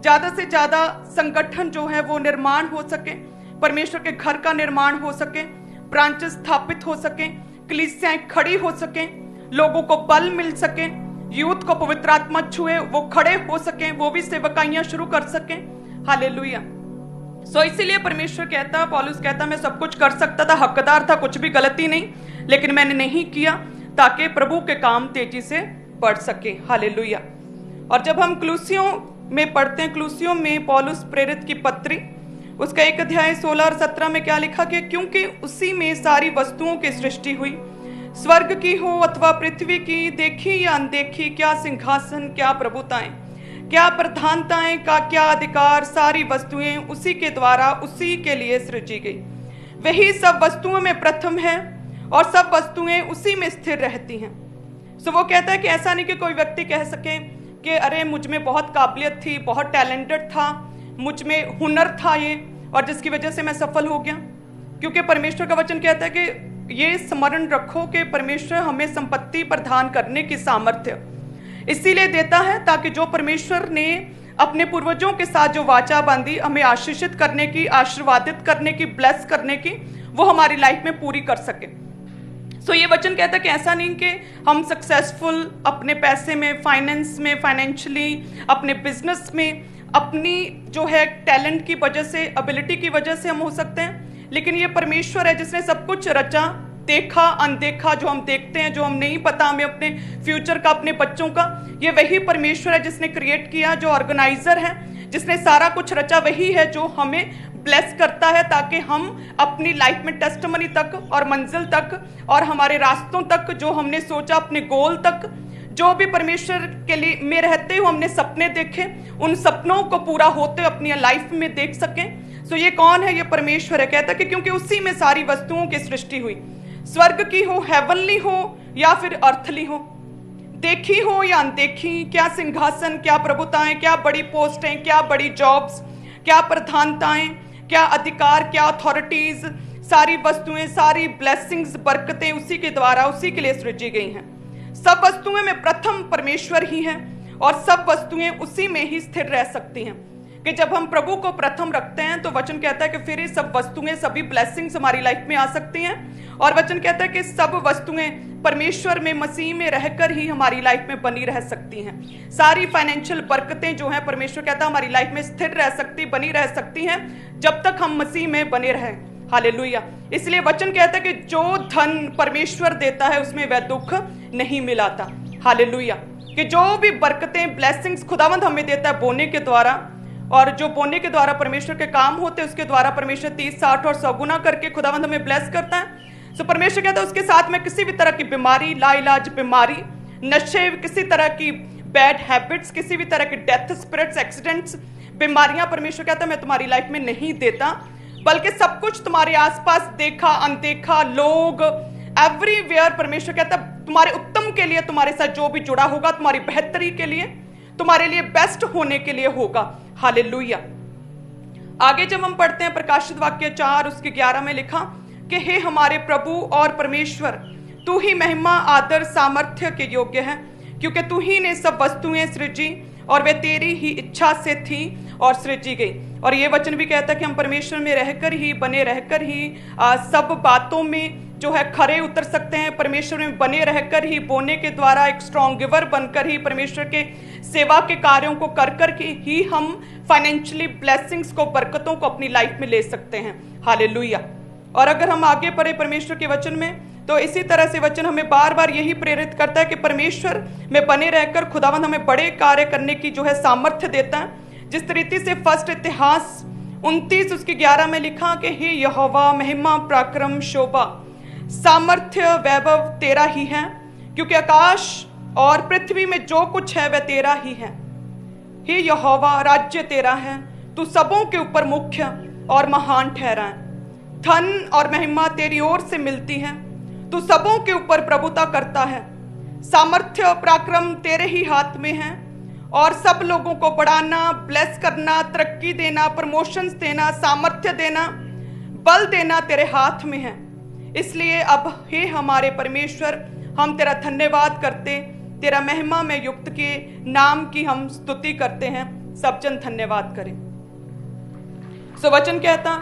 ज्यादा से ज्यादा संगठन जो है वो निर्माण हो सके, परमेश्वर के घर का निर्माण हो सके, ब्रांचेस स्थापित हो सके, कलीसियाएं खड़ी हो सके, लोगों को बल मिल सके, यूथ को पवित्र आत्मा छुए, वो खड़े हो सके, वो भी सेवकाइयां शुरू कर सके। हालेलुया। सो इसीलिए परमेश्वर कहता, पौलुस कहता, मैं सब कुछ कर सकता था, हकदार था, कुछ भी गलती नहीं, लेकिन मैंने नहीं किया ताकि प्रभु के काम तेजी से बढ़ सके। हालेलुया। और जब हम कुलुस्सियों में पढ़ते हैं, कुलुस्सियों में पौलुस प्रेरित की पत्री, उसका 1 अध्याय 16 और 17 में क्या लिखा कि क्योंकि उसी में सारी वस्तुओं की सृष्टि हुई, स्वर्ग की हो अथवा पृथ्वी की, देखी या अनदेखी, क्या सिंहासन, क्या प्रभुताएं, क्या प्रधानताएं, का क्या अधिकार, सारी वस्तुएं उसी के द्वारा उसी के लिए सृजी गई। वही सब वस्तुओं में प्रथम है और सब वस्तुएं उसी में स्थिर रहती हैं। सो वो कहता है कि ऐसा नहीं कि कोई व्यक्ति कह सके कि अरे मुझ में बहुत काबिलियत थी, बहुत टैलेंटेड था, मुझ में हुनर था ये, और जिसकी वजह से मैं सफल हो गया। क्योंकि परमेश्वर का वचन कहता है कि ये स्मरण रखो कि परमेश्वर हमें संपत्ति प्रदान करने की सामर्थ्य इसीलिए देता है ताकि जो परमेश्वर ने अपने पूर्वजों के साथ जो वाचा बांधी, हमें आशीषित करने की, आशीर्वादित करने की, ब्लेस करने की, वो हमारी लाइफ में पूरी कर सके। सो ये वचन कहता है कि ऐसा नहीं कि हम सक्सेसफुल अपने पैसे में, फाइनेंस में, फाइनेंशियली, अपने बिजनेस में, अपनी जो है टैलेंट की वजह से, एबिलिटी की वजह से हम हो सकते हैं, लेकिन ये परमेश्वर है जिसने सब कुछ रचा, देखा, अनदेखा, जो हम देखते हैं, जो हम नहीं पता हमें अपने फ्यूचर का, अपने बच्चों का, ये वही परमेश्वर है जिसने क्रिएट किया, जो ऑर्गेनाइजर है, जिसने सारा कुछ रचा, वही है जो हमें ब्लेस करता है ताकि हम अपनी लाइफ में टेस्टिमनी तक और मंजिल तक और हमारे रास्तों तक, जो हमने सोचा, अपने गोल तक, जो भी परमेश्वर के लिए में रहते हुए हमने सपने देखे, उन सपनों को पूरा होते हुए अपनी लाइफ में देख सकें। सो ये कौन है? ये परमेश्वर है। कहता है कि क्योंकि उसी में सारी वस्तुओं की सृष्टि हुई, स्वर्ग की हो, हेवनली हो या फिर अर्थली हो, देखी हो या अनदेखी, क्या सिंहासन, क्या प्रभुताएं, क्या बड़ी पोस्टें, क्या बड़ी जॉब्स, क्या प्रधानताएं, क्या अधिकार, क्या अथॉरिटीज, सारी वस्तुएं, सारी ब्लेसिंग्स, बरकतें उसी के द्वारा, उसी के लिए सृजी गई हैं। सब वस्तुएं में प्रथम परमेश्वर ही है और सब वस्तुएं उसी में ही स्थिर रह सकती हैं। कि जब हम प्रभु को प्रथम रखते हैं तो वचन कहता है कि फिर ये सब वस्तुएं, सभी ब्लेसिंग्स हमारी लाइफ में आ सकती हैं। और वचन कहता है कि सब वस्तुएं परमेश्वर में, मसीह में रहकर ही हमारी लाइफ में बनी रह सकती हैं। सारी फाइनेंशियल बरकतें जो हैं, परमेश्वर कहता है हमारी लाइफ में स्थिर रह सकती, बनी रह सकती हैं जब तक हम मसीह में बने रहें। हालेलुया। इसलिए वचन कहता है कि जो धन परमेश्वर देता है उसमें वह दुख नहीं मिलाता। हालेलुया। कि जो भी बरकतें, ब्लेसिंग्स खुदावंद हमें देता है बोने के द्वारा, और जो बोने के द्वारा परमेश्वर के काम होते हैं, उसके द्वारा परमेश्वर 30, 60 और 100 गुना करके खुदावंद हमें ब्लेस करता है। सो परमेश्वर कहता है उसके साथ में किसी भी तरह की बीमारी, लाइलाज बीमारी, नशे, किसी तरह की बैड हैबिट्स, किसी भी तरह की डेथ, स्पिरिट्स, एक्सीडेंट्स, बीमारियां, परमेश्वर कहता है मैं तुम्हारी लाइफ में नहीं देता, बल्कि सब कुछ तुम्हारे आसपास देखा, अनदेखा, लोग, एवरीवेयर, परमेश्वर कहता है तुम्हारे उत्तम के लिए, तुम्हारे साथ जो भी जुड़ा होगा तुम्हारी बेहतरी के लिए, तुम्हारे लिए बेस्ट होने के लिए होगा। हालेलुया। आगे जब हम पढ़ते हैं प्रकाशित वाक्य 4 उसके 11 में लिखा कि हे हमारे प्रभु और परमेश्वर, तू ही महिमा, आदर, सामर्थ्य के योग्य है, क्योंकि तू ही ने सब वस्तुएं सृजी और वे तेरी ही इच्छा से थी और सृजी गई। और ये वचन भी कहता है कि हम परमेश्वर में रहकर ही, बने रहकर ही सब बातों में जो है खरे उतर सकते हैं। परमेश्वर में बने रहकर ही, बोने के द्वारा एक स्ट्रॉन्ग गिवर बनकर ही, परमेश्वर के सेवा के कार्यों को कर कर के ही हम फाइनेंशियली ब्लेसिंग्स को, बरकतों को अपनी लाइफ में ले सकते हैं। हालेलुया। और अगर हम आगे पढ़े परमेश्वर के वचन में, तो इसी तरह से वचन हमें बार बार यही प्रेरित करता है कि परमेश्वर में बने रहकर खुदावंद हमें बड़े कार्य करने की जो है सामर्थ्य देता है। जिस रीति से फर्स्ट इतिहास 29 उसके 11 में लिखा कि हे यहोवा, महिमा, पराक्रम, शोभा, सामर्थ्य, वैभव तेरा ही है, क्योंकि आकाश और पृथ्वी में जो कुछ है वह तेरा ही है। हे यहोवा, राज्य तेरा है, तू सबों के ऊपर मुख्य और महान ठहरा है। धन और महिमा तेरी ओर से मिलती है, तू सबों के ऊपर प्रभुता करता है। सामर्थ्य और पराक्रम तेरे ही हाथ में है, और सब लोगों को बढ़ाना, ब्लेस करना, तरक्की देना, प्रमोशंस देना, सामर्थ्य देना, बल देना तेरे हाथ में है। इसलिए अब हे हमारे परमेश्वर, हम तेरा धन्यवाद करते, तेरा महिमा में युक्त के नाम की हम स्तुति करते हैं। सब जन धन्यवाद करें। सो वचन कहता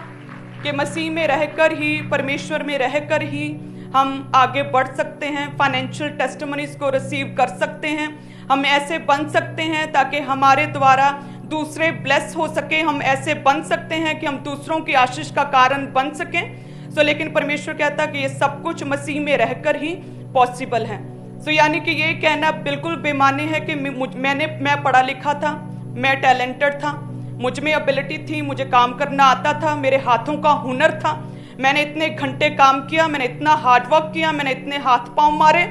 कि मसीह में रहकर ही, परमेश्वर में रहकर ही हम आगे बढ़ सकते हैं, फाइनेंशियल टेस्टिमनीज को रिसीव कर सकते हैं, हम ऐसे बन सकते हैं ताकि हमारे द्वारा दूसरे ब्लेस हो सके, हम ऐसे बन सकते हैं कि हम दूसरों की आशीष का कारण बन सकें। सो लेकिन परमेश्वर कहता कि ये सब कुछ मसीह में रहकर ही पॉसिबल है। सो यानी कि ये कहना बिल्कुल बेमानी है कि मैं पढ़ा लिखा था, मैं टैलेंटेड था, मुझ में एबिलिटी थी, मुझे काम करना आता था, मेरे हाथों का हुनर था, मैंने इतने घंटे काम किया, मैंने इतना हार्डवर्क किया, मैंने इतने हाथ पांव मारे,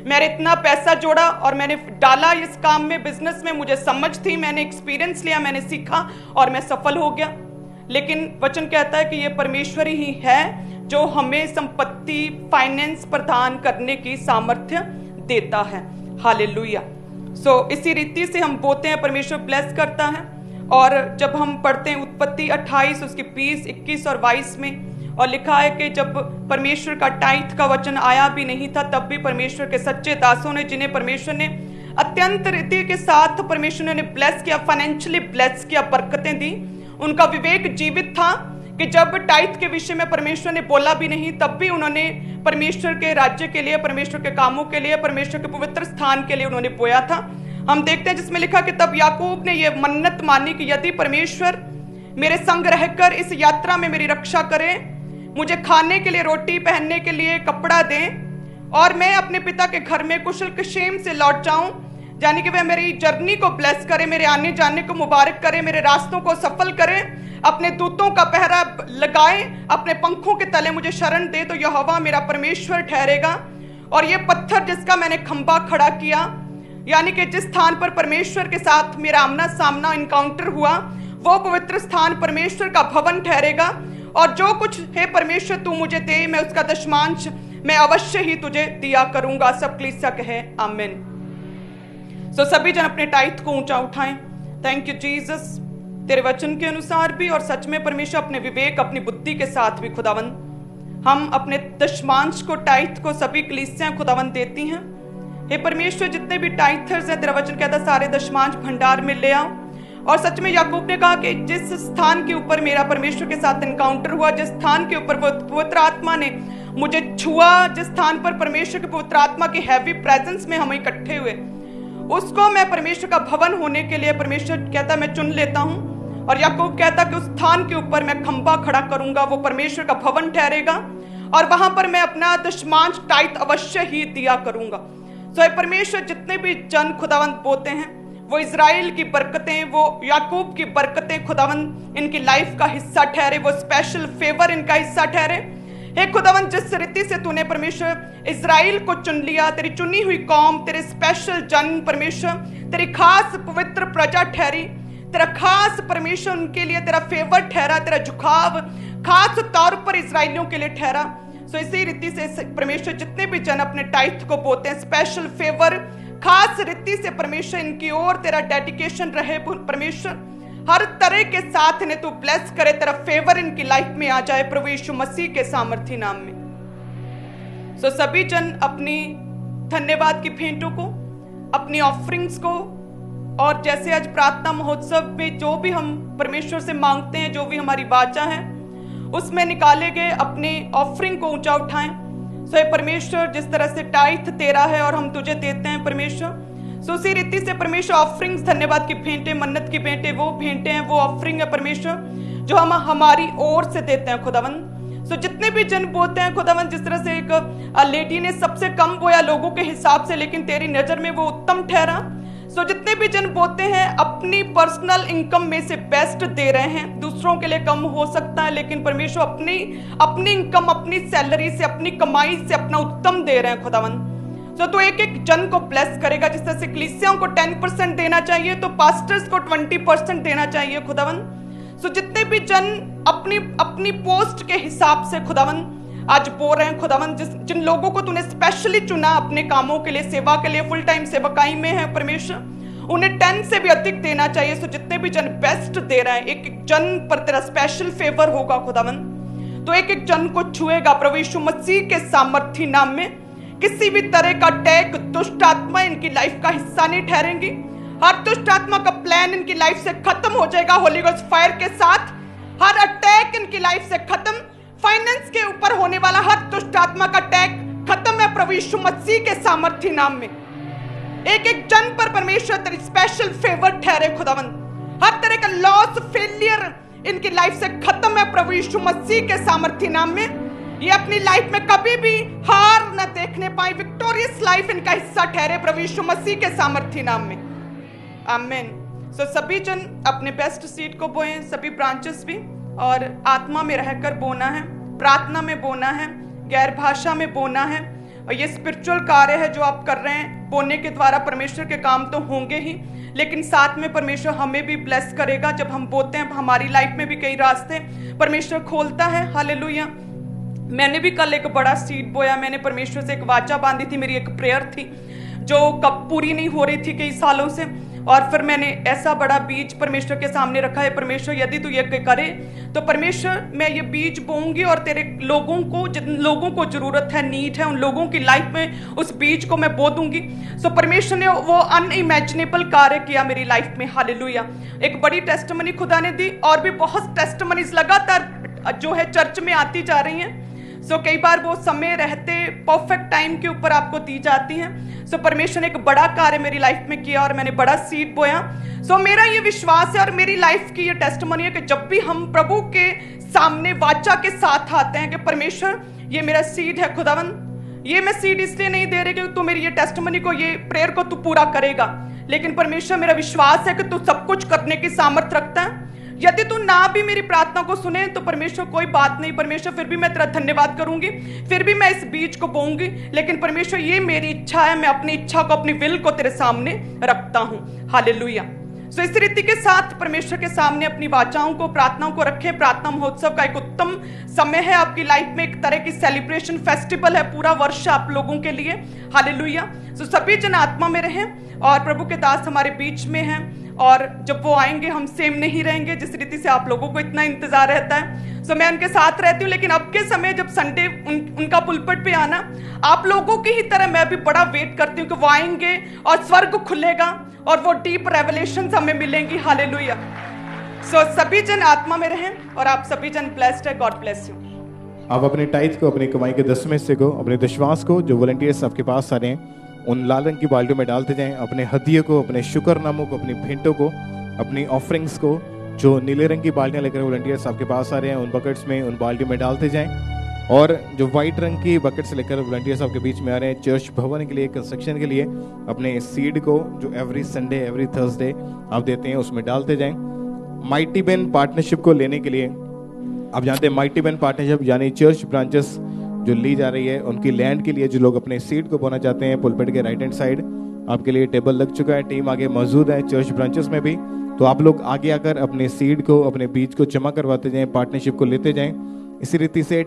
मैंने इतना पैसा जोड़ा और मैंने डाला इस काम में, बिजनेस में, मुझे समझ थी, मैंने एक्सपीरियंस लिया, मैंने सीखा और मैं सफल हो गया। लेकिन वचन कहता है कि ये परमेश्वर ही है जो हमें संपत्ति, फाइनेंस प्रदान करने की सामर्थ्य देता है। हालेलुया। सो इसी रीति से हम बोते हैं, परमेश्वर ब्लेस करता है। और जब हम पढ़ते हैं उत्पत्ति 28 उसकी 20, 21 और 22 में, और लिखा है कि जब परमेश्वर का टाइथ का वचन आया भी नहीं था, तब भी परमेश्वर के सच्चे दासों ने, जिन्हें परमेश्वर ने अत्यंत रीति के साथ परमेश्वर ने ब्लेस किया, फाइनेंशियली ब्लेस किया, बरकतें दी, उनका विवेक जीवित था कि जब टाइथ के विषय में परमेश्वर ने बोला भी नहीं, तब भी उन्होंने परमेश्वर के राज्य के लिए, परमेश्वर के कामों के लिए, परमेश्वर के पवित्र स्थान के लिए उन्होंने बोया था। हम देखते हैं जिसमें लिखा कि तब याकूब ने यह मन्नत मानी कि यदि परमेश्वर मेरे संग रहकर इस यात्रा में मेरी रक्षा करे, मुझे खाने के लिए रोटी, पहनने के लिए कपड़ा दें और मैं अपने पिता के घर में कुशल क्षेम से लौट जाऊं, यानी कि वह मेरी जर्नी को ब्लेस करे, मेरे आने जाने को मुबारक करे, मेरे रास्तों को सफल करे, अपने दूतों का पहरा लगाए, अपने पंखों के तले मुझे शरण दे, तो यहोवा मेरा परमेश्वर ठहरेगा। और ये पत्थर जिसका मैंने खंबा खड़ा किया, यानी कि जिस स्थान पर परमेश्वर के साथ मेरा आमना सामना इनकाउंटर हुआ, वो पवित्र स्थान परमेश्वर का भवन ठहरेगा। और जो कुछ है परमेश्वर तू मुझे दे, मैं उसका दशमांश मैं अवश्य ही तुझे दिया करूंगा। सब कलीसिया कहे आमीन। सो सभी जन अपने टाइथ को ऊंचा उठाएं। थैंक यू जीसस, तेरे वचन के अनुसार भी और सच में परमेश्वर अपने विवेक, अपनी बुद्धि के साथ भी खुदावन, हम अपने दशमांश को, टाइथ को सभी कलीसियां खुदावन देती हैं। हे परमेश्वर, जितने भी टाइथर्स हैं, तेरा वचन कहता सारे दशमांश भंडार में ले आओ। और सच में याकूब ने कहा कि जिस स्थान के ऊपर मेरा परमेश्वर के साथ एनकाउंटर हुआ, जिस स्थान के ऊपर पवित्र आत्मा ने मुझे छुआ, जिस स्थान पर परमेश्वर के पवित्र आत्मा की हैवी प्रेजेंस में हम इकट्ठे हुए, उसको मैं परमेश्वर का भवन होने के लिए, परमेश्वर कहता मैं चुन लेता हूं। और याकूब कहता कि उस स्थान के ऊपर मैं खंबा खड़ा करूंगा, वो परमेश्वर का भवन ठहरेगा और वहां पर मैं अपना दशमांश टाइथ अवश्य ही दिया करूंगा। तो परमेश्वर, जितने भी जन खुदावंत बोते हैं, वो इजराइल की बरकतें, वो याकूब की बरकतें खुदावन इनकी लाइफ का हिस्सा ठहरे, वो स्पेशल फेवर इनका हिस्सा ठहरे। हे खुदावन, जिस रीति से तूने परमेश्वर इजराइल को चुन लिया, तेरी चुनी हुई कौम, तेरे स्पेशल जन परमेश्वर, तेरी खास पवित्र प्रजा ठहरी, तेरा खास परमेश्वर उनके लिए तेरा फेवर ठहरा, तेरा झुकाव खास तौर पर इजराइलियों के लिए ठहरा। सो इसी रीति से परमेश्वर, जितने भी जन अपने टाइथ को बोते हैं, स्पेशल फेवर खास रीति से परमेश्वर इनकी ओर तेरा डेडिकेशन रहे। परमेश्वर, हर तरह के साथ इन्हें तू ब्लेस करे, तेरा फेवर इनकी लाइफ में आ जाए प्रभु यीशु मसीह के सामर्थी नाम में। सो सभी जन अपनी धन्यवाद की भेंटों को, अपनी ऑफरिंग्स को, और जैसे आज प्रार्थना महोत्सव में जो भी हम परमेश्वर से मांगते हैं, जो भी हमारी वाचा है, उसमें निकाले गए अपनी ऑफरिंग को ऊंचा उठाएं। सो परमेश्वर, जिस तरह से टाइथ तेरा है और हम तुझे देते हैं परमेश्वर, सो उसी रीति से परमेश्वर ऑफरिंग्स, धन्यवाद की भेंटें, मन्नत की भेंटें, वो भेंटें हैं, वो ऑफरिंग है परमेश्वर जो हम हमारी ओर से देते हैं खुदावन। सो जितने भी जन बोते हैं खुदावन, जिस तरह से एक लेडी ने सबसे कम बोया लोगों के हिसाब से, लेकिन तेरी नजर में वो उत्तम ठहरा। सो जितने भी जन बोते हैं अपनी पर्सनल इनकम में से बेस्ट दे रहे हैं, दूसरों के लिए कम हो सकता है, लेकिन परमेश्वर अपनी इनकम, अपनी सैलरी से, अपनी कमाई से अपना उत्तम दे रहे हैं खुदावन। सो तो एक एक जन को ब्लेस करेगा। जिस तरह से कलीसियाओं को 10% देना चाहिए, तो पास्टर्स को 20% देना चाहिए खुदावन। सो जितने भी जन अपनी पोस्ट के हिसाब से खुदावन आज बोल रहे हैं खुदावन, जिन लोगों को तूने स्पेशली चुना अपने कामों के लिए, सेवा के लिए, फुल टाइम सेवकाई में है परमेश्वर, उन्हें 10 से भी अधिक देना चाहिए। सो जितने भी जन बेस्ट दे रहे हैं, एक एक जन पर तेरा स्पेशल फेवर होगा खुदावन, तो एक एक जन को छुएगा प्रभु यीशु मसीह के सामर्थी नाम में। किसी भी तरह का टैग, दुष्ट आत्मा इनकी लाइफ का हिस्सा नहीं ठहरेंगी। हर दुष्ट आत्मा का प्लान इनकी लाइफ से खत्म हो जाएगा होली गोस्ट फायर के साथ। हर अटैक इनकी लाइफ से खत्म। फाइनेंस के ऊपर होने वाला हर दुष्ट आत्मा का अटैक खत्म है प्रभु यीशु मसीह के सामर्थ्य नाम में। एक एक जन पर परमेश्वर तेरी स्पेशल फेवर ठहरे खुदावंद। हर तरह का लॉस फेलियर इनकी लाइफ से खत्म है प्रभु यीशु मसीह के सामर्थ्य नाम में। ये अपनी लाइफ में कभी भी हार न देखने पाए, विक्टोरियस लाइफ इनका हिस्सा ठहरे प्रभु यीशु मसीह के सामर्थ्य नाम में। आमीन। सो सभी जन अपने बेस्ट सीड को बोएं, सभी ब्रांचेस भी, और आत्मा में रहकर बोना है, प्रार्थना में बोना है, गैर भाषा में बोना है। और ये स्पिरिचुअल कार्य है जो आप कर रहे हैं। बोलने के द्वारा परमेश्वर के काम तो होंगे ही, लेकिन साथ में परमेश्वर हमें भी ब्लेस करेगा। जब हम बोलते हैं हमारी लाइफ में भी कई रास्ते परमेश्वर खोलता है। हालेलुया। मैंने भी कल एक बड़ा सीड बोया। मैंने परमेश्वर से एक वाचा बांधी थी, मेरी एक प्रेयर थी जो कब पूरी नहीं हो रही थी कई सालों से, और फिर मैंने ऐसा बड़ा बीज परमेश्वर के सामने रखा है, परमेश्वर यदि तू ये करे तो परमेश्वर मैं ये बीज बोऊंगी और तेरे लोगों को, जिन लोगों को जरूरत है, नीड है, उन लोगों की लाइफ में उस बीज को मैं बो दूंगी। सो परमेश्वर ने वो अनइमेजिनेबल कार्य किया मेरी लाइफ में। हालेलुया। एक बड़ी टेस्टिमनी खुदा ने दी, और भी बहुत टेस्टिमनीज लगातार जो है चर्च में आती जा रही हैं। सो कई बार वो समय रहते परफेक्ट टाइम के ऊपर आपको दी जाती हैं। सो परमेश्वर ने एक बड़ा कार्य मेरी लाइफ में किया और मैंने बड़ा सीड बोया। सो मेरा ये विश्वास है और मेरी लाइफ की ये टेस्टिमनी है कि जब भी हम प्रभु के सामने वाचा के साथ आते हैं कि परमेश्वर ये मेरा सीड है खुदावंद, ये मैं सीड इसलिए नहीं दे रही कि तू मेरी ये टेस्टिमनी को, ये प्रेयर को तू पूरा करेगा, लेकिन परमेश्वर मेरा विश्वास है कि तू सब कुछ करने की सामर्थ रखता है। यदि तू ना भी मेरी प्रार्थना को सुने तो परमेश्वर कोई बात नहीं, परमेश्वर फिर भी मैं तेरा धन्यवाद करूंगी, फिर भी मैं इस बीज को बोऊंगी, लेकिन परमेश्वर ये मेरी इच्छा है, मैं अपनी इच्छा को, अपनी विल को तेरे सामने रखता हूं। हालेलुया। सो इस रीति के साथ परमेश्वर के सामने अपनी वाचाओं को, प्रार्थनाओं को रखें। प्रार्थना महोत्सव का एक उत्तम समय है आपकी लाइफ में, एक तरह की सेलिब्रेशन फेस्टिवल है पूरा वर्ष आप लोगों के लिए। हालेलुया। सो सभी जन आत्मा में रहें, और प्रभु के दास हमारे बीच में हैं, और जब वो आएंगे हम सेम नहीं रहेंगे जिस रीति से आप लोगों को इतना इंतजार रहता है। सो मैं उनके साथ रहती हूँ, लेकिन अब के समय जब संडे उनका पुलपट पे आना, आप लोगों की ही तरह मैं भी बड़ा वेट करती हूँ कि वो आएंगे और स्वर्ग खुलेगा और वो डीप रेवलेशंस हमें मिलेंगी। हालेलुया। सो सभी जन आत्मा में रहें, और आप सभी जन ब्लेस्ड है। God bless you. आप अपने टाइथ को, अपनी कमाई के 10वें हिस्से को, अपने विश्वास को, जो वॉलंटियर्स आपके पास आ रहे हैं उन लाल रंग की बाल्टियों में डालते जाएं। अपने हदिये को, अपने शुक्रनामों को, अपनी भेंटों को, अपनी ऑफरिंग्स को, जो नीले रंग की बाल्टियां लेकर वॉलंटियर्स आपके पास आ रहे हैं उन बकेट्स में, उन बाल्टियों में डालते जाएं। और जो वाइट रंग की बकेट्स लेकर वॉलंटियर्स आपके बीच में आ रहे हैं चर्च भवन के लिए, कंस्ट्रक्शन के लिए, अपने सीड को जो एवरी संडे, एवरी थर्सडे आप देते हैं उसमें डालते जाएं। माइटी बेन पार्टनरशिप को लेने के लिए, आप जानते हैं माइटी बेन पार्टनरशिप यानी चर्च ब्रांचेस जो ली जा रही है उनकी लैंड के लिए, जो लोग अपने सीड को बोना चाहते हैं, पुलपिट के राइट हैंड साइड आपके लिए टेबल लग चुका है, टीम आगे मौजूद है चर्च ब्रांचेस में भी। तो आप लोग आगे आकर अपने सीड को, अपने बीज को जमा करवाते जाएं, पार्टनरशिप को लेते जाएं। इसी रीति से